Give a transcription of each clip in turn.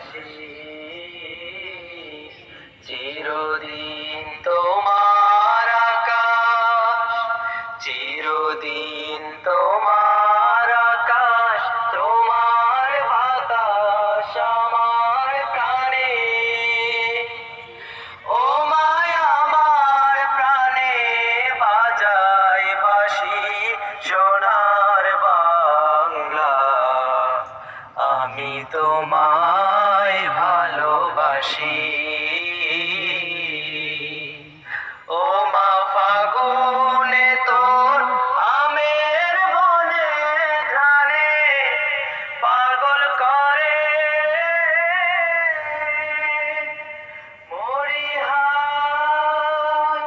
ভালোবাসি। চিরদিন তোমার আকাশ, চিরদিন তোমার আকাশ, তোমার বাতাস আমার প্রাণে। ও মায়া আমার প্রাণে বাজায় বাঁশি সোনার বাংলা। আমি তোমায় ভালোবাসি। ও মা ফাগুনে তোর আমের বনে ঘ্রাণে পাগল করে মরি হায়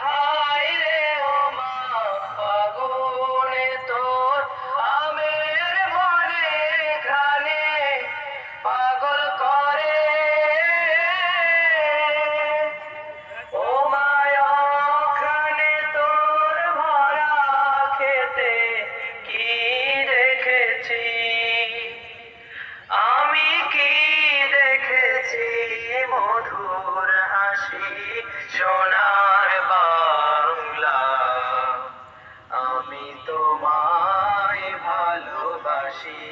হায় রে। ও মা ফাগুনে তোর আমের বনে ঘ্রাণে পাগল করে। ও মায়া ঘ্রাণে তোর ভরা খেতে কি দেখেছি, আমি কি দেখেছি মধুর হাসি সোনার বাংলা। আমি তোমায় ভালোবাসি।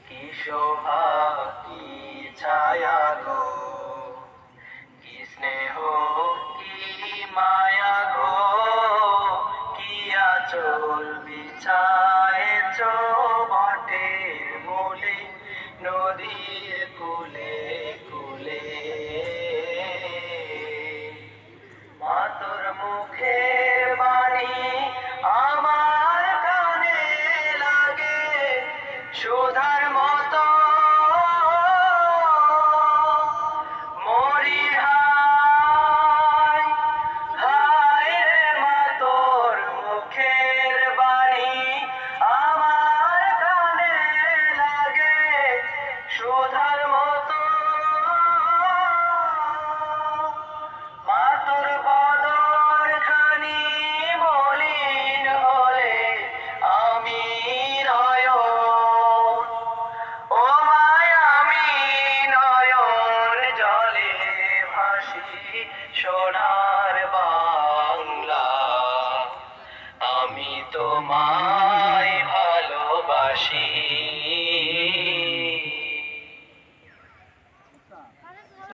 কি শোভা কি ছায়া গো, কি স্নেহ কি মায়া গো, কি আঁচল বিছায়েছ বটের মূলে নদীর কূলে কূলে। মা তোর মুখের বাণী আমার কানে লাগে সুধার মতো। মরি হায় হায় রে। মা তোর মুখের বাণী আমার কানে লাগে সুধার মতো। মা তোর বদন খানি মলিন হলে আমি নয়ন, ও মায় আমি নয়ন জলে ভাসি সোনার বাংলা। আমি তোমার